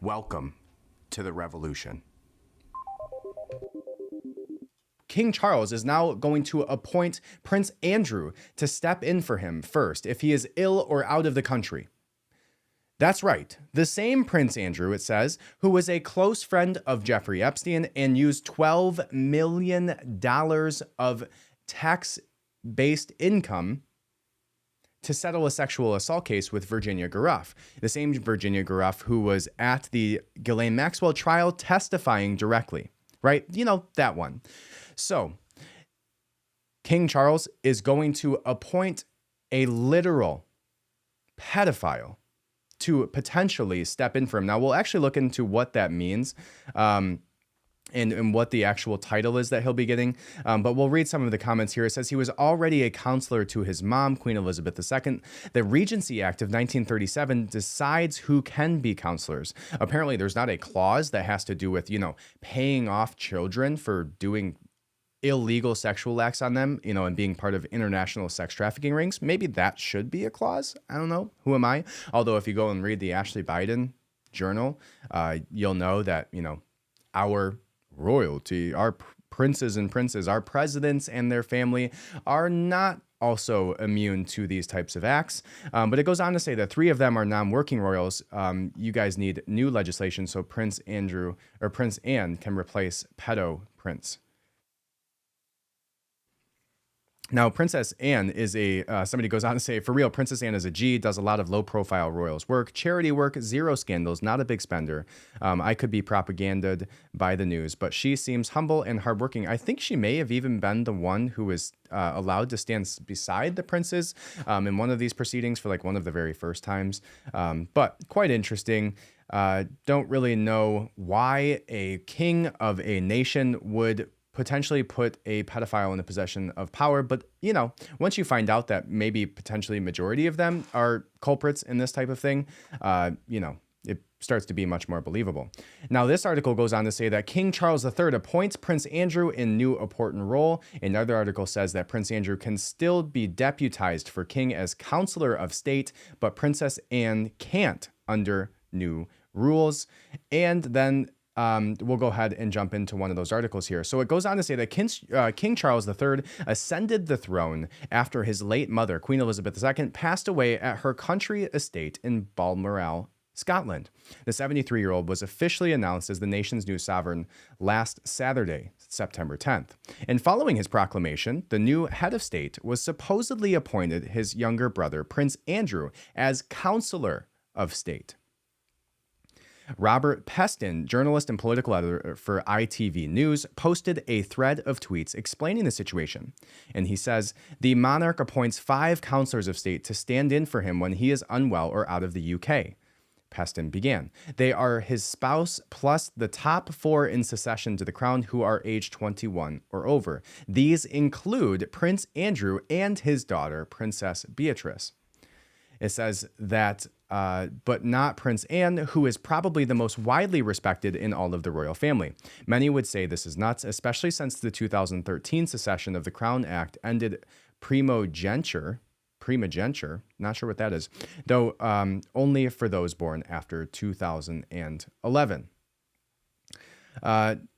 Welcome to the revolution. King Charles is now going to appoint Prince Andrew to step in for him first if he is ill or out of the country. That's right. The same Prince Andrew, it says, who was a close friend of Jeffrey Epstein and used $12 million of tax-based income to settle a sexual assault case with Virginia Giuffre. The same Virginia Giuffre who was at the Ghislaine Maxwell trial testifying directly, right? You know, that one. So King Charles is going to appoint a literal pedophile to potentially step in for him. Now, we'll actually look into what that means and what the actual title is that he'll be getting. But we'll read some of the comments here. It says he was already a counselor to his mom, Queen Elizabeth II. The Regency Act of 1937 decides who can be counselors. Apparently, there's not a clause that has to do with, paying off children for doing illegal sexual acts on them, and being part of international sex trafficking rings. Maybe that should be a clause. I don't know. Who am I? Although if you go and read the Ashley Biden journal, you'll know that, our royalty, our princes and princes, our presidents and their family are not also immune to these types of acts. But it goes on to say that 3 of them are non-working royals. You guys need new legislation so Prince Andrew or Prince Anne can replace pedo prince. Now, Princess Anne is somebody goes on to say, for real, Princess Anne is a G, does a lot of low-profile royals work, charity work, 0 scandals, not a big spender. I could be propagandized by the news, but she seems humble and hardworking. I think she may have even been the one who was allowed to stand beside the princes in one of these proceedings for like one of the very first times. But quite interesting. Don't really know why a king of a nation would potentially put a pedophile in the possession of power. But, once you find out that maybe potentially majority of them are culprits in this type of thing, it starts to be much more believable. Now, this article goes on to say that King Charles III appoints Prince Andrew in new important role. Another article says that Prince Andrew can still be deputized for king as Councelor of State, but Princess Anne can't under new rules. And then we'll go ahead and jump into one of those articles here. So it goes on to say that King Charles III ascended the throne after his late mother, Queen Elizabeth II, passed away at her country estate in Balmoral, Scotland. The 73-year-old was officially announced as the nation's new sovereign last Saturday, September 10th. And following his proclamation, the new head of state was supposedly appointed his younger brother, Prince Andrew, as Counselor of State. Robert Peston, journalist and political editor for ITV News, posted a thread of tweets explaining the situation. And he says, the monarch appoints 5 counselors of state to stand in for him when he is unwell or out of the UK. Peston began. They are his spouse plus the top 4 in succession to the crown who are age 21 or over. These include Prince Andrew and his daughter, Princess Beatrice. It says that, but not Prince Anne, who is probably the most widely respected in all of the royal family. Many would say this is nuts, especially since the 2013 secession of the Crown Act ended primogeniture, not sure what that is, though only for those born after 2011.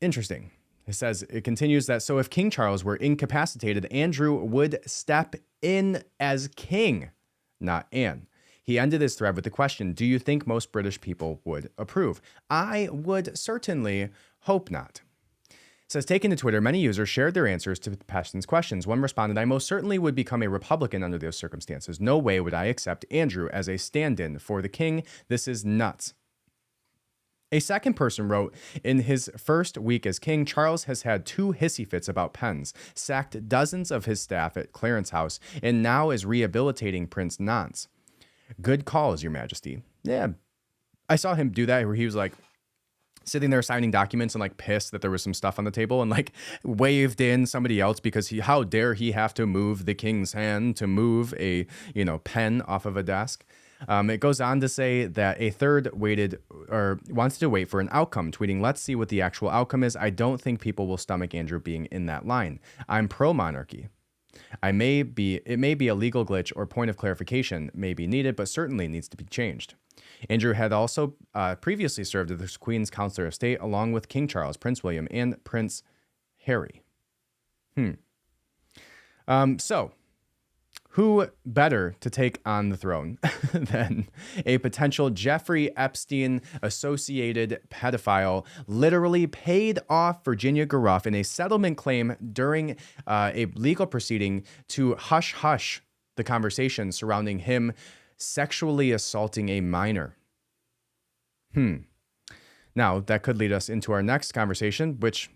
Interesting. It continues that, so if King Charles were incapacitated, Andrew would step in as king, not Anne. He ended his thread with the question, do you think most British people would approve? I would certainly hope not. It says, taken to Twitter, many users shared their answers to Peston's questions. One responded, I most certainly would become a Republican under those circumstances. No way would I accept Andrew as a stand-in for the king. This is nuts. A second person wrote, in his first week as king, Charles has had 2 hissy fits about pens, sacked dozens of his staff at Clarence House, and now is rehabilitating Prince Nance. Good calls, Your Majesty. Yeah, I saw him do that where he was like sitting there signing documents and like pissed that there was some stuff on the table and like waved in somebody else because how dare he have to move the king's hand to move a, pen off of a desk. It goes on to say that a third wants to wait for an outcome, tweeting, let's see what the actual outcome is. I don't think people will stomach Andrew being in that line. I'm pro-monarchy. It may be a legal glitch or point of clarification may be needed, but certainly needs to be changed. Andrew had also previously served as the Queen's Councelor of State, along with King Charles, Prince William, and Prince Harry. So, who better to take on the throne than a potential Jeffrey Epstein associated pedophile literally paid off Virginia Garuff in a settlement claim during a legal proceeding to hush the conversation surrounding him sexually assaulting a minor? Now, that could lead us into our next conversation, which,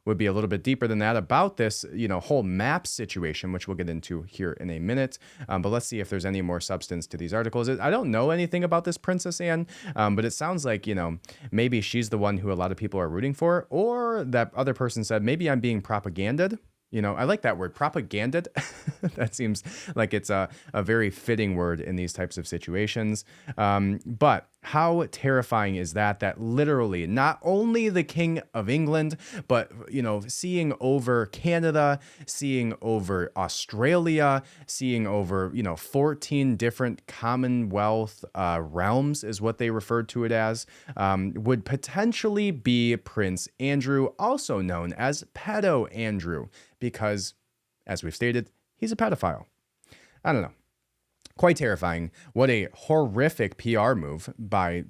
would be a little bit deeper than that about this, whole map situation, which we'll get into here in a minute. But let's see if there's any more substance to these articles. I don't know anything about this Princess Anne, but it sounds like, maybe she's the one who a lot of people are rooting for, or that other person said, maybe I'm being propaganded. I like that word, propaganded. That seems like it's a very fitting word in these types of situations. But how terrifying is that literally not only the King of England, but, seeing over Canada, seeing over Australia, seeing over, 14 different Commonwealth realms is what they referred to it as, would potentially be Prince Andrew, also known as Pedo Andrew, because, as we've stated, he's a pedophile. I don't know. Quite terrifying. What a horrific PR move by,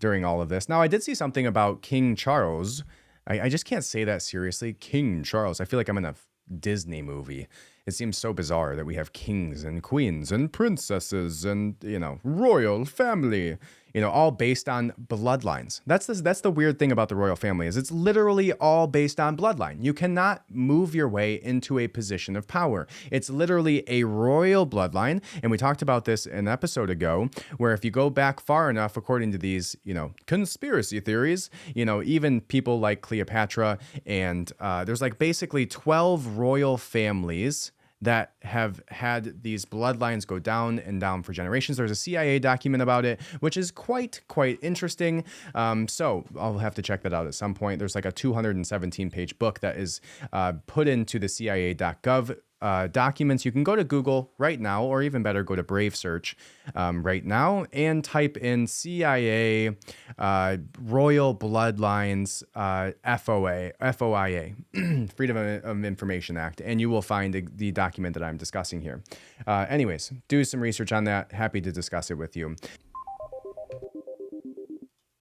during all of this. Now, I did see something about King Charles. I just can't say that seriously. King Charles. I feel like I'm in a Disney movie. It seems so bizarre that we have kings and queens and princesses and, royal family, all based on bloodlines. That's the weird thing about the royal family is it's literally all based on bloodline. You cannot move your way into a position of power. It's literally a royal bloodline. And we talked about this an episode ago, where if you go back far enough, according to these, conspiracy theories, even people like Cleopatra and there's like basically 12 royal families that have had these bloodlines go down and down for generations. There's a CIA document about it, which is quite interesting. So I'll have to check that out at some point. There's like a 217-page book that is put into the CIA.gov documents. You can go to Google right now, or even better, go to Brave Search right now and type in CIA Royal Bloodlines FOIA, Freedom of Information Act, and you will find the document that I'm discussing here. Anyways, do some research on that. Happy to discuss it with you.